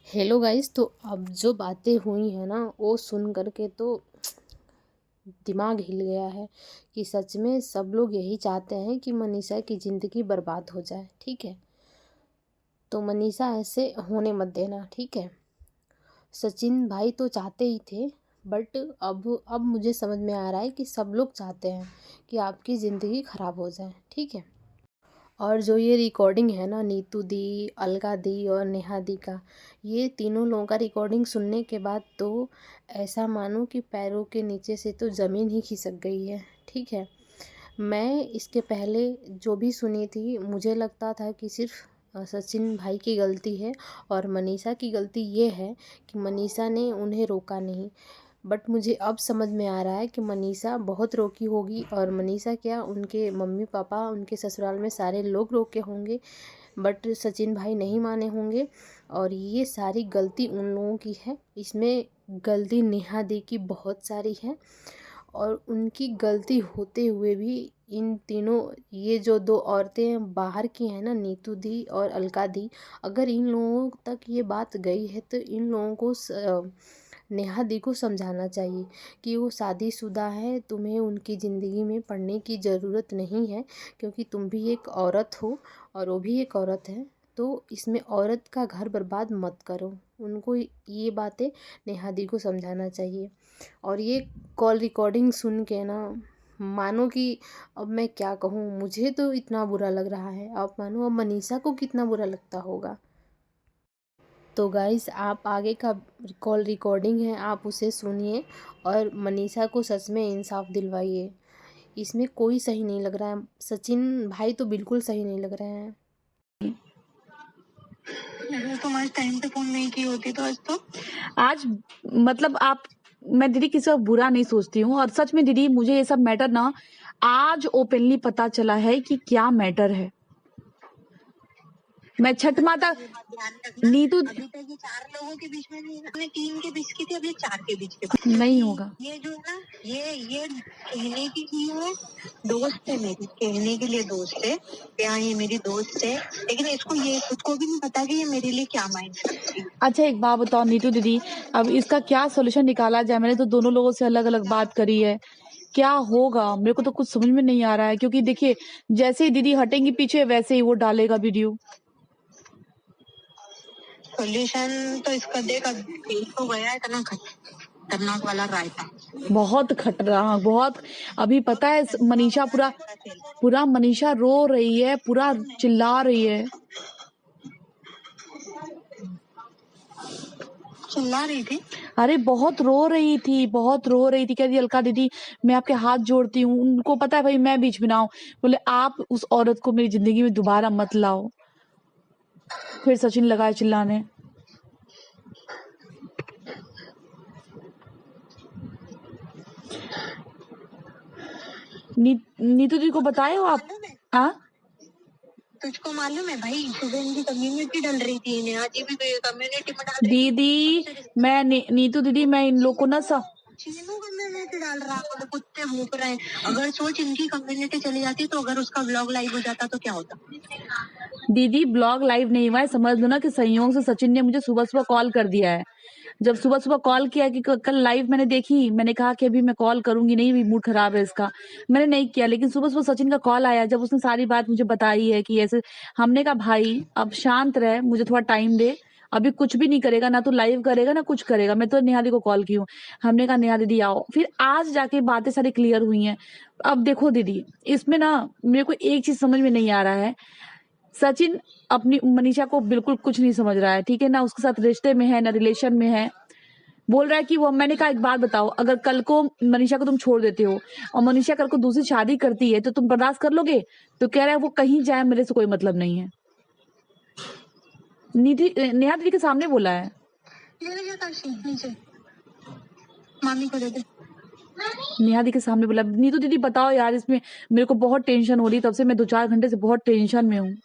Hello guys. तो अब जो बातें हुई हैं ना, वो सुन कर के तो दिमाग हिल गया है कि सच में सब लोग यही चाहते हैं कि मनीषा की ज़िंदगी बर्बाद हो जाए। ठीक है, तो मनीषा ऐसे होने मत देना। ठीक है, सचिन भाई तो चाहते ही थे, बट अब मुझे समझ में आ रहा है कि सब लोग चाहते हैं कि आपकी ज़िंदगी ख़राब हो जाए। ठीक है, और जो ये रिकॉर्डिंग है ना, नीतू दी, अलका दी और नेहा दी का, ये तीनों लोगों का रिकॉर्डिंग सुनने के बाद तो ऐसा मानो कि पैरों के नीचे से तो ज़मीन ही खिसक गई है। ठीक है, मैं इसके पहले जो भी सुनी थी, मुझे लगता था कि सिर्फ सचिन भाई की गलती है और मनीषा की गलती ये है कि मनीषा ने उन्हें रोका नहीं। बट मुझे अब समझ में आ रहा है कि मनीषा बहुत रोकी होगी, और मनीषा क्या, उनके मम्मी पापा, उनके ससुराल में सारे लोग रोके होंगे, बट सचिन भाई नहीं माने होंगे। और ये सारी गलती उन लोगों की है, इसमें गलती नेहा दी की बहुत सारी है। और उनकी गलती होते हुए भी इन तीनों, ये जो दो औरतें बाहर की हैं ना, नीतू दी और अलका दी, अगर इन लोगों तक ये बात गई है तो इन लोगों को नेहा दी को समझाना चाहिए कि वो शादीशुदा है, तुम्हें उनकी ज़िंदगी में पड़ने की ज़रूरत नहीं है, क्योंकि तुम भी एक औरत हो और वो भी एक औरत है। तो इसमें औरत का घर बर्बाद मत करो। उनको ये बातें नेहा दी को समझाना चाहिए। और ये कॉल रिकॉर्डिंग सुन के ना, मानो कि अब मैं क्या कहूँ, मुझे तो इतना बुरा लग रहा है, आप मानो अब मनीषा को कितना बुरा लगता होगा। तो गाइस, आप आगे का कॉल रिकॉर्डिंग है, आप उसे सुनिए और मनीषा को सच में इंसाफ दिलवाइए। इसमें कोई सही नहीं लग रहा है, सचिन भाई तो बिल्कुल सही नहीं लग रहे हैं। अगर तुम आज टाइम पे फोन नहीं की होती तो आज मतलब आप, मैं दीदी किसी का बुरा नहीं सोचती हूँ, और सच में दीदी मुझे ये सब मैटर ना आज ओपनली पता चला है कि क्या मैटर है। मैं छठ माता नीतू अभी तक ये 4 लोगों के बीच में नहीं, हमने 3 के बीच की थी, अब ये 4 के बीच के बात नहीं होगा। ये जो है ना, ये कहने की चीज है, दोस्त है मेरी, कहने के लिए दोस्त है, यहाँ ये मेरी दोस्त है, लेकिन इसको ये खुद को भी नहीं पता कि ये मेरे लिए क्या मायने रखती है। अच्छा एक बात बताओ नीतू दीदी, अब इसका क्या सोल्यूशन निकाला जाए? मैंने तो दोनों लोगों से अलग अलग बात करी है, क्या होगा मेरे को तो कुछ समझ में नहीं आ रहा है। क्योंकि देखिए, जैसे ही दीदी हटेंगी पीछे वैसे ही वो डालेगा वीडियो। सोल्यूशन तो इसका देख, अब एक तो गया इतना खतरनाक वाला रायता, बहुत खतरनाक, बहुत। अभी पता है मनीषा पूरा पूरा मनीषा रो रही है, पूरा चिल्ला रही है। चिल्ला रही थी, अरे बहुत रो रही थी, बहुत रो रही थी। कह रही अलका दीदी मैं आपके हाथ जोड़ती हूँ, उनको पता है भाई मैं बीच में ना आऊं। बोले आप उस औरत को मेरी जिंदगी में दोबारा मत लाओ। फिर सचिन लगा चिल्लाने। नीतू दी को बताए हो आप? हाँ तुझको मालूम है भाई, सुबह इनकी कम्युनिटी डल रही थी, नेहा जी भी कम्युनिटी में डाल रही थी। दीदी मैं नीतू दीदी मैं इन लोग को ना चीनू कम्युनिटी डाल रहा है, कुत्ते भूक रहे हैं। अगर सोच इनकी कम्युनिटी चली जाती तो अगर उसका व्लॉग लाइव हो जाता तो क्या होता? दीदी ब्लॉग लाइव नहीं हुआ है, समझ लो ना कि संयोग से सचिन ने मुझे सुबह सुबह कॉल कर दिया है। जब सुबह सुबह कॉल किया कि कल लाइव मैंने देखी, मैंने कहा कि अभी मैं कॉल करूंगी नहीं, भी मूड खराब है इसका, मैंने नहीं किया। लेकिन सुबह सुबह सचिन का कॉल आया, जब उसने सारी बात मुझे बताई है कि ऐसे, हमने कहा भाई अब शांत रहे, मुझे थोड़ा टाइम दे, अभी कुछ भी नहीं करेगा, ना तो लाइव करेगा ना कुछ करेगा। मैं तो नेहा दी को कॉल की हूँ, हमने कहा नेहा दीदी आओ। फिर आज जाके बातें सारी क्लियर हुई हैं। अब देखो दीदी, इसमें ना मेरे को एक चीज समझ में नहीं आ रहा है, सचिन अपनी मनीषा को बिल्कुल कुछ नहीं समझ रहा है, ठीक है ना, उसके साथ रिश्ते में है ना रिलेशन में है। बोल रहा है कि वो, मैंने कहा एक बात बताओ, अगर कल को मनीषा को तुम छोड़ देते हो और मनीषा कल को दूसरी शादी करती है तो तुम बर्दाश्त कर लोगे? तो कह रहा है वो कहीं जाए मेरे से कोई मतलब नहीं है। निधि नेहा दीदी के सामने बोला है। नीचे मामी को दे दे। नेहा दी के सामने बोला। नीतू दीदी बताओ यार, इसमें मेरे को बहुत टेंशन हो रही है, तब से मैं 2-4 घंटे से बहुत टेंशन में हूँ।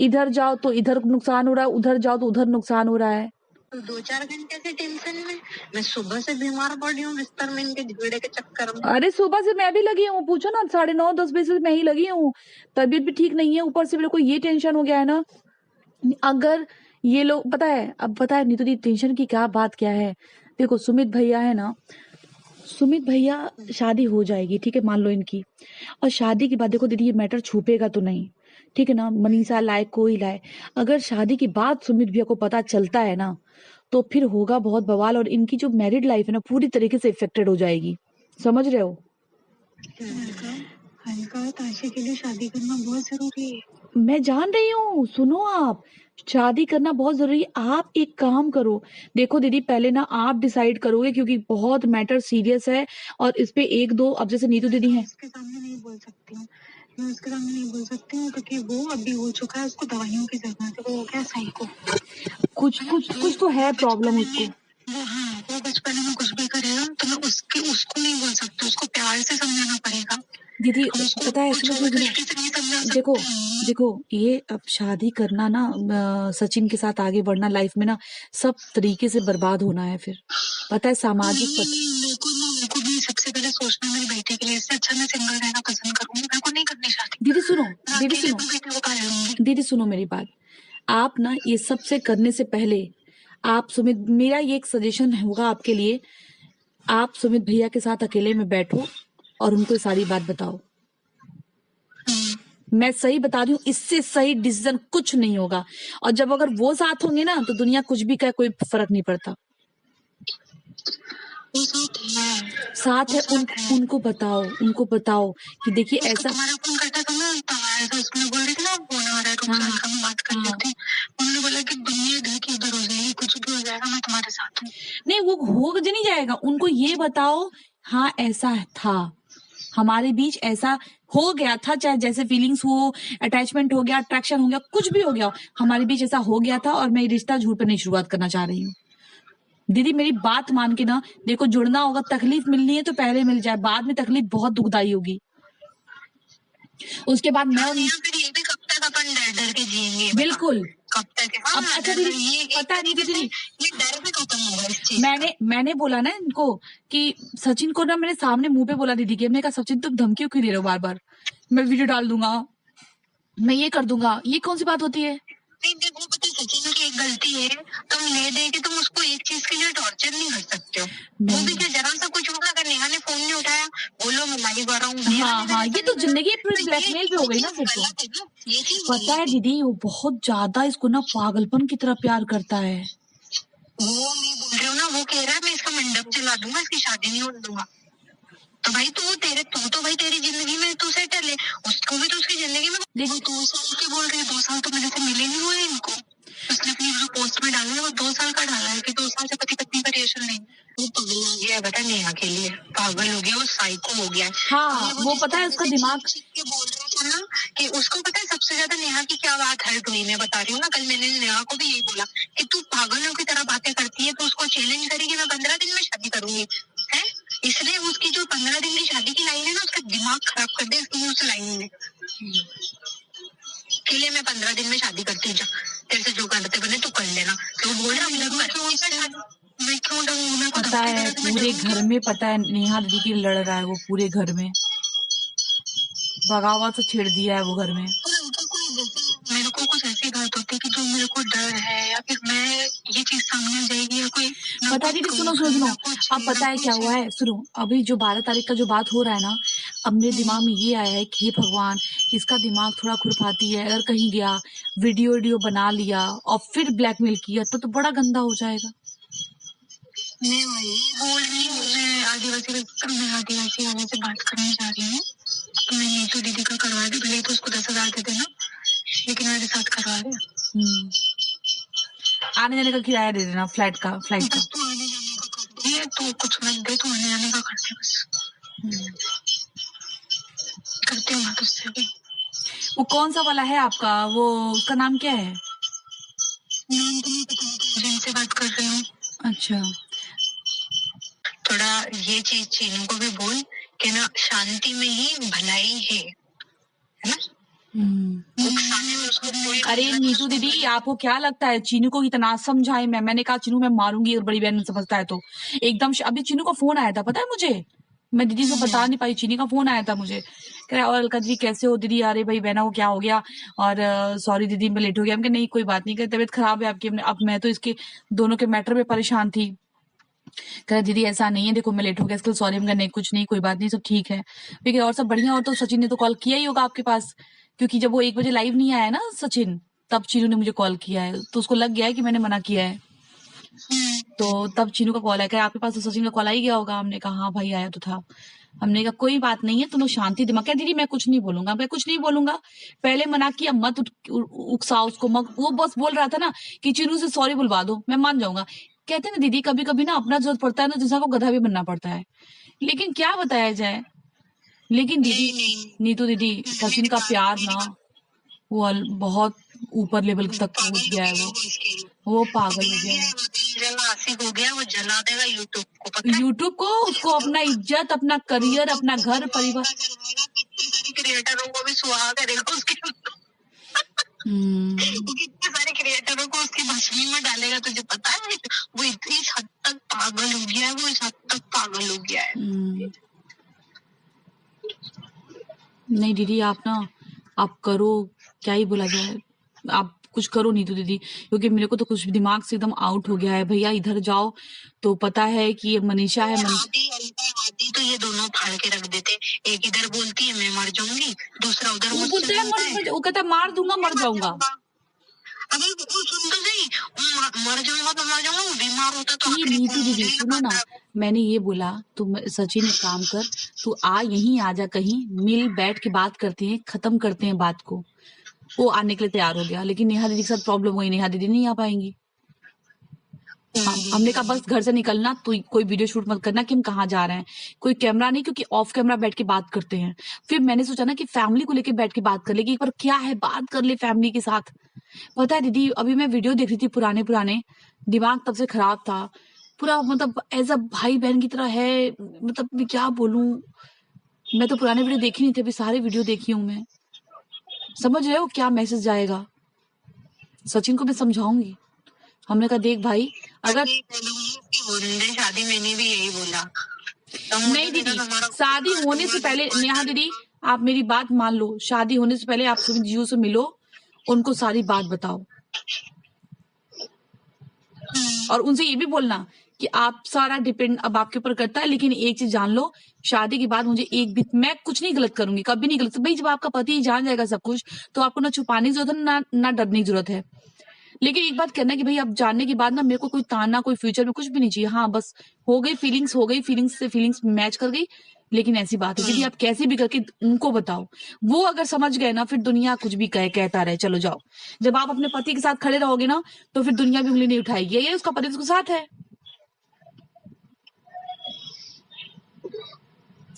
इधर जाओ तो इधर नुकसान हो रहा है, उधर जाओ तो उधर नुकसान हो रहा है। 2-4 घंटे से टेंशन में, मैं सुबह से बीमार पड़ी हूँ बिस्तर में इनके झगड़े के चक्कर में। अरे सुबह से मैं भी लगी हूँ, पूछो ना, 9:30-10 बजे से मैं ही लगी हूँ। तबीयत भी ठीक नहीं है, ऊपर से मेरे को ये टेंशन हो गया है ना, अगर ये लोग पता है, अब पता है नीतू दी टेंशन की क्या बात क्या है। देखो सुमित भैया है ना, सुमित भैया शादी हो जाएगी, ठीक है, मान लो इनकी, और शादी के बाद देखो दीदी ये मैटर छुपेगा तो नहीं, ठीक है ना, मनीषा लाए कोई लाए, अगर शादी के बाद सुमित भैया को पता चलता है ना, तो फिर होगा बहुत बवाल, और इनकी जो मैरिड लाइफ है ना पूरी तरीके से इफेक्टेड हो जाएगी, समझ रहे हो। हल्का हल्का ताशे के लिए शादी करना बहुत जरूरी है। मैं जान रही हूँ, सुनो आप, शादी करना बहुत जरूरी है। आप एक काम करो, देखो दीदी पहले ना आप डिसाइड करोगे, क्योंकि बहुत मैटर सीरियस है, और इस पे एक दो, अब जैसे नीतू दीदी हैं, उसके सामने नहीं बोल सकती हूँ, मैं उसके सामने नहीं बोल सकती हूँ क्योंकि वो अभी हो चुका है, उसको दवाइयों की जरूरत है, वो हो गया साइको। कुछ कुछ कुछ तो है प्रॉब्लम उसको। वो बचपन में कुछ भी करेगा तो मैं उसको नहीं बोल सकती, उसको प्यार से समझाना पड़ेगा। दीदी हम उसको पता है, कुछ सुनो और सुनो सुनो, तरीके से नहीं समझा सकते। देखो देखो, ये अब शादी करना ना, सचिन के साथ आगे बढ़ना लाइफ में ना, सब तरीके से बर्बाद होना है फिर, पता है सामाजिक मेरे को भी सबसे पहले सोचना है मेरी बेटी के लिए, इससे अच्छा मैं सिंगल रहना पसंद करूंगी, मेरे को नहीं करनी शादी। दीदी सुनो, मैं दीदी अकेले सुनो, अपनी बेटी को पाल लूंगी। दीदी सुनो मेरी बात, आप ना ये सब से करने से पहले आप सुमित, मेरा ये एक सजेशन होगा आपके लिए, आप सुमित भैया के साथ अकेले में बैठो और उनको ये सारी बात बताओ। मैं सही बता रही हूँ, इससे सही डिसीजन कुछ नहीं होगा, और जब अगर वो साथ होंगे ना तो दुनिया कुछ भी कहे, कोई फर्क नहीं पड़ता। वो साथ है, उनको बताओ, उनको बताओ कि देखिए ऐसा। तुम्हारा फोन करता था ना, तो उसने बोल रही थी ना फोन आ रहा है, तुम साथ हम बात कर लेते हैं। उन्होंने बोला कि दुनिया इधर की उधर हो जाएगी, कुछ भी हो जाएगा, मैं तुम्हारे साथ हूँ। नहीं वो हो नहीं जाएगा, उनको ये बताओ, हाँ ऐसा था हमारे बीच, ऐसा हो गया था, चाहे जैसे फीलिंग्स हो, अटैचमेंट हो गया, अट्रैक्शन हो गया, कुछ भी हो गया, हमारे बीच ऐसा हो गया था, और मैं ये रिश्ता झूठ पे नहीं शुरुआत करना चाह रही हूँ। दीदी मेरी बात मान के ना, देखो जुड़ना होगा, तकलीफ मिलनी है तो पहले मिल जाए, बाद में तकलीफ बहुत दुखदाई होगी। उसके बाद मैं फिर ये भी कब तक अपन डर डर के जिएंगे, बिल्कुल कब तक। अब अच्छा दीदी, पता है नहीं दीदी, ये डर भी खत्म होगा इस चीज का। मैंने बोला ना इनको कि सचिन को ना, मैंने सामने मुंह पे बोला दीदी के, मैंने कहा सचिन तुम धमकी क्यों दे रहे हो बार बार, मैं वीडियो डाल दूंगा, मैं ये कर दूंगा, ये कौन सी बात होती है। नहीं देखो, पता है सचिन की एक गलती है, तुम ले दे के तुम उसको एक चीज के लिए टॉर्चर नहीं कर सकते हो। वो भी क्या, जरा सा कुछ होगा, अगर नेहा ने फोन नहीं उठाया, बोलो मैं लाइव आ रहा हूँ, हाँ ये तो जिंदगी पूरी ब्लैकमेल पे हो गई ना फिर तो। ये चीज पता है दीदी वो बहुत ज्यादा इसको ना पागलपन की तरह प्यार करता है। वो मैं बोल रही हूँ ना, वो कह रहा है मैं इसका मंडप जला दूंगा, इसकी शादी नहीं होने दूंगा। तो भाई तू तो भाई तेरी जिंदगी में तू सेटल है, उसको भी तो उसकी जिंदगी में। देखो 2 साल की बोल रही है, 2 साल तो मेरे से मिले नहीं हुए इनको। उसने अपनी जो पोस्ट में डाला है वो 2 साल का डाला है कि 2 साल से पति पत्नी का रिलेशन नहीं। वो पागल हो गया है बेटा नेहा के लिए, पागल हो गया, वो साइको हो गया है। हाँ वो पता है उसका दिमाग के बोल रहे थे ना कि उसको पता है सबसे ज्यादा नेहा की क्या बात हर्ट हुई, मैं बता रही हूँ ना, कल मैंने नेहा को भी यही बोला कि तू पागलों की तरह बातें करती है, तो उसको चैलेंज करेगी मैं 15 दिन में शादी करूंगी, है इसलिए उसकी जो 15 दिन की शादी की लाइन है ना, उसका दिमाग खराब कर दे इसलिए उस लाइन में के लिए मैं 15 दिन में शादी करती हूँ, तेरे से जो करते बने तू कर लेना। तो बोल रहा मैं क्यों डरूँ, मैं पता है पूरे घर में, पता है नेहा दीदी की लड़ रहा है वो पूरे घर में, बगावत से छेड़ दिया है वो घर में। मेरे को कुछ ऐसी बात होती है कि जो मेरे को डर है, या फिर मैं ये चीज सामने जाएगी या कोई पता दीदी सुनो सुनो सुनो, अब पता है क्या हुआ है, सुनो अभी जो 12 तारीख का जो बात हो रहा है ना, अब मेरे दिमाग में ये आया है कि हे भगवान इसका दिमाग थोड़ा खुरपाती है, अगर कहीं गया वीडियो बना लिया और फिर ब्लैकमेल किया तो बड़ा गंदा हो जाएगा। मैं वही बोल रही हूँ, मैं आदिवासी वाले से बात करने जा रही हूँ, तो मैं नीतू दीदी का करवा दी, भले तो उसको 10,000 दे देना, लेकिन मेरे साथ करवा दे। आने जाने का किराया दे देना, फ्लाइट का तू आने जाने का कर दे, तू कुछ मत दे, तू आने जाने का कर दे बस। करती हूँ बात उससे भी। वो कौन सा वाला है आपका, वो उसका नाम क्या है? नाम तो नहीं पता, जिनसे बात कर रही हूँ। अच्छा थोड़ा ये चीज चीनू को भी बोल कि ना शांति में ही भलाई है ना। अरे नीतू दीदी आपको क्या लगता है चीनू को इतना समझाए मैंने कहा चीनू मैं मारूंगी और बड़ी बहन समझता है तो एकदम। अभी चीनू का फोन आया था पता है मुझे, मैं दीदी को बता नहीं पाई। चीनी का फोन आया था मुझे, कह रहा और अलका दीदी कैसे हो दीदी, अरे भाई बहना को क्या हो गया, और सॉरी दीदी मैं लेट हो गया। मैं नहीं कोई बात नहीं, तबीयत खराब है आपकी। अब मैं तो इसके दोनों के मैटर में परेशान थी। कह रहा दीदी ऐसा नहीं है, देखो मैं लेट हो गया इसके लिए सॉरी। हम नहीं कुछ नहीं, कोई बात नहीं, सब ठीक है। फिर और सब बढ़िया। और तो सचिन ने तो कॉल किया ही होगा आपके पास, क्योंकि जब वो 1 बजे लाइव नहीं आया ना सचिन, तब चीनू ने मुझे कॉल किया है, तो उसको लग गया है कि मैंने मना किया है। तो तब चीनू का कॉल आया, क्या आपके पास तो सचिन का कॉल आ ही गया होगा। हमने कहा हाँ भाई आया तो था। हमने कहा कोई बात नहीं है, तुम लोग शांति दिमाग। क्या दीदी मैं कुछ नहीं बोलूंगा, मैं कुछ नहीं बोलूंगा, पहले मना किया मत उकसाओ उसको। वो बस बोल रहा था ना कि चीनू से सॉरी बुलवा दो, मैं मान जाऊंगा। कहते हैं ना दीदी कभी कभी ना अपना जरूरत पड़ता है ना, दूसरा को गधा भी बनना पड़ता है। लेकिन क्या बताया जाए। लेकिन दीदी नीतू दीदी सचिन का प्यार ना वो बहुत ऊपर लेवल तक पहुंच गया है। वो पागल हो गया है, आशिक हो गया, वो जला देगा यूट्यूब को, पता है? यूट्यूब को, उसको अपना इज्जत, अपना करियर, अपना घर परिवार, क्रिएटरों को भी सुहा करेगा उसके वो कितने सारे क्रिएटरों को उसकी भस्मी में डालेगा, तुझे पता है? वो इस हद तक पागल हो गया है, वो इस हद तक पागल हो गया है। नहीं दीदी आप ना, आप करो, क्या ही बोला जाए, आप कुछ करो नहीं तो दीदी, क्योंकि मेरे को तो कुछ दिमाग से एकदम आउट हो गया है। भैया इधर जाओ तो पता है कि ये मनीषा है। आती तो ये दोनों फाड़ के रख देते। एक इधर बोलती है मैं मर जाऊंगी, दूसरा उधर वो बोलता है वो कहता है मार दूंगा मर जाऊंगा। अबे वो सुन तो सही, मर जाऊंगा तो मर जाऊंगा, वो बीमार होता तो ये नीतू दीदी सुनो ना, मैंने ये बोला तुम सचिन एक काम कर, तू यहीं आ जा, कहीं मिल बैठ के बात करते हैं, खत्म करते हैं बात को। वो आने के लिए तैयार हो गया, लेकिन नेहा दीदी के साथ प्रॉब्लम हुई, नेहा दीदी नहीं आ पाएंगी। हमने कहा बस घर से निकलना, तो कोई वीडियो शूट मत करना कि हम कहाँ जा रहे हैं, कोई कैमरा नहीं, क्योंकि ऑफ कैमरा बैठ के बात करते हैं। फिर मैंने सोचा ना कि फैमिली को लेके बैठ के बात कर ले, कि एक बार क्या है बात कर ले फैमिली के साथ। पता है दीदी अभी मैं वीडियो देख रही थी पुराने, दिमाग तब से खराब था पूरा, मतलब एज अ भाई बहन की तरह है। मतलब मैं क्या बोलूं, मैं तो पुराने वीडियो देखी नहीं थे, अभी सारे वीडियो देखी हूँ मैं। समझ रहे हो क्या मैसेज जाएगा। सचिन को मैं समझाऊंगी। हमने कहा देख भाई अगर शादी मैंने भी यही बोला, नहीं दीदी शादी होने से पहले, नेहा दीदी आप मेरी बात मान लो, शादी होने से पहले आप सुमित जी से मिलो, उनको सारी बात बताओ, और उनसे ये भी बोलना कि आप सारा डिपेंड अब आपके ऊपर करता है, लेकिन एक चीज जान लो, शादी के बाद मुझे एक भी, मैं कुछ नहीं गलत करूंगी, कभी नहीं गलत। भाई जब आपका पति जान जाएगा सब कुछ, तो आपको ना छुपाने की जरूरत है ना डरने की जरूरत है। लेकिन एक बात कहना कि भाई अब जानने के बाद ना मेरे को कोई ताना, कोई फ्यूचर में कुछ भी नहीं चाहिए। हाँ बस हो गई फीलिंग्स से फीलिंग्स मैच कर गई, लेकिन ऐसी बात है दीदी आप कैसे भी करके उनको बताओ, वो अगर समझ गए ना फिर दुनिया कुछ भी कहता रहे, चलो जाओ। जब आप अपने पति के साथ खड़े रहोगे ना तो फिर दुनिया भी उंगली नहीं उठाएगी, ये उसका पति उसके साथ है।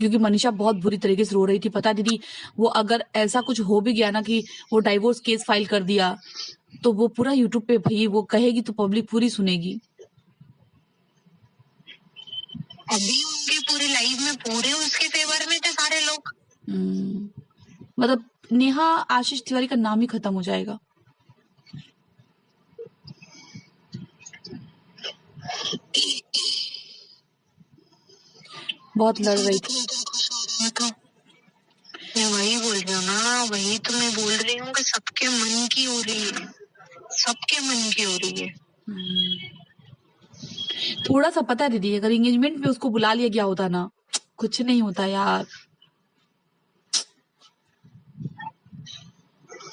क्योंकि मनीषा बहुत बुरी तरीके से रो रही थी, पता दीदी वो अगर ऐसा कुछ हो भी गया ना कि वो डाइवोर्स केस फाइल कर दिया, तो वो पूरा यूट्यूब पे भाई वो कहेगी तो पब्लिक पूरी सुनेगी। अभी उनके पूरे लाइफ में पूरे उसके फेवर में थे सारे लोग। मतलब नेहा आशीष तिवारी का नाम ही खत्म हो जाएगा। बहुत लड़ रही थी। मैं वही बोल रही हूँ ना, वही तो मैं बोल रही हूँ कि सबके मन की हो रही है, सबके मन की हो रही है। थोड़ा सा पता है दीदी अगर एंगेजमेंट में उसको बुला लिया गया होता ना, कुछ नहीं होता यार,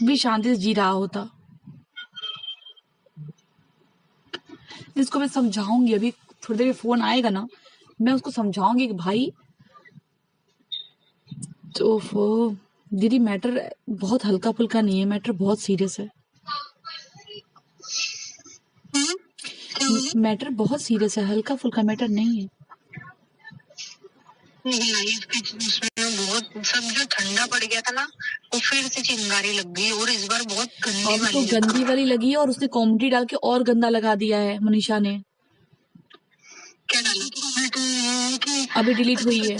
भी शांति से जी रहा होता। इसको मैं समझाऊंगी, अभी थोड़ी देर में फोन आएगा ना, मैं उसको समझाऊंगी कि भाई तो दीदी मैटर बहुत हल्का फुल्का नहीं है, मैटर बहुत सीरियस है। मैटर बहुत सीरियस है, हल्का फुल्का मैटर नहीं है। लाइफ के उसमें बहुत सब जो ठंडा पड़ गया था ना, वो फिर से चिंगारी लग गई, और इस बार बहुत गंदी वाली लगी है, और उसने कॉमेडी डाल के और गंदा लगा दिया है मनीषा ने। क्या डाला? अभी डिलीट हुई है।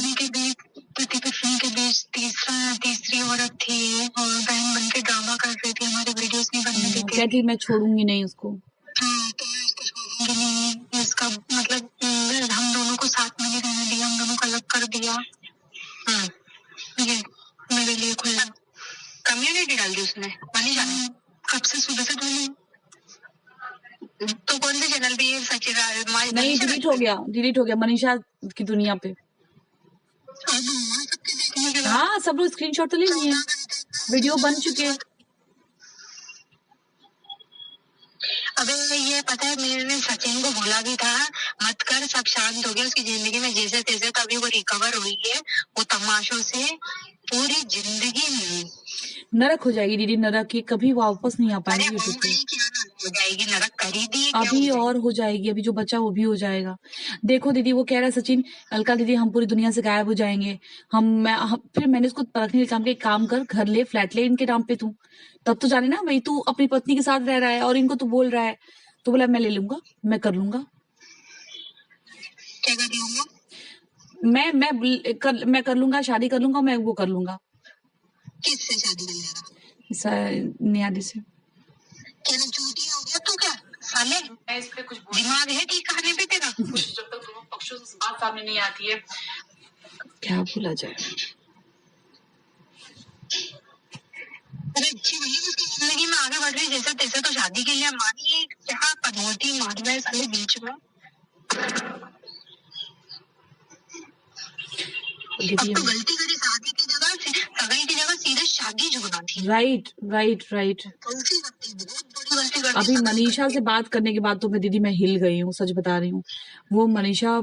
पति पत्नी के बीच तीसरी औरत थी, और बहन बन के ड्रामा कर रही थी, हमारे वीडियोस नहीं बनने देती। कहती मैं छोड़ूंगी नहीं उसको। हाँ तो मैं उसको छोड़ूंगी नहीं, इसका मतलब हम दोनों को साथ में नहीं रहने दिया, हम दोनों को अलग कर दिया। उसने? मनीषा ने? कब से? सुबह से ढूंढ। तो कौन से चैनल पे ये सचिन नहीं, डिलीट हो गया मनीषा की दुनिया पे। हाँ, सब लोग स्क्रीनशॉट तो ले लिए, वीडियो बन चुके। अबे ये पता है, मैंने सचिन को बोला भी था मत कर, सब शांत हो गया उसकी जिंदगी में जैसे तैसे, तभी वो रिकवर हुई है वो तमाशों से। पूरी जिंदगी में नरक हो जाएगी दीदी, नरक की, कभी वापस नहीं आ पाएंगे यूट्यूब पे। क्या हो जाएगी? नरक कर ही दी। अभी और हो जाएगी, अभी जो बचा वो भी हो जाएगा। देखो दीदी, वो कह रहा है सचिन, अलका दीदी हम पूरी दुनिया से गायब हो जाएंगे। फिर मैंने उसको परखने के काम के, काम कर, घर ले, फ्लैट ले इनके नाम पे तू, तब तो जाने ना भाई तू अपनी पत्नी के साथ रह रहा है और इनको तू बोल रहा है। तो बोला मैं ले लूंगा, मैं कर लूंगा। क्या कर लूंगा? मैं कर लूंगा, शादी कर लूंगा, मैं वो कर लूंगा। किससे शादी कर लेगा? नियादी से। क्या झूठी हो गया तू? क्या साले, मैं इस पे कुछ दिमाग है ठीक खाने पे तेरा? जब तक दोनों पक्षों से बात सामने नहीं आती है, क्या भूला जाए। अरे अच्छी भली उसकी जिंदगी में आगे बढ़ रही जैसे तैसे, तो शादी के लिए मानी क्या पनौती मार रहा है साले बीच में। अब तो गलती करी, शादी की जगह सगाई की जगह सीधे शादी जुड़ना थी। राइट। गलती करती, बहुत बड़ी गलती करती। अभी मनीषा से बात करने के बाद तो मैं दीदी मैं हिल गई हूँ, सच बता रही हूँ। वो मनीषा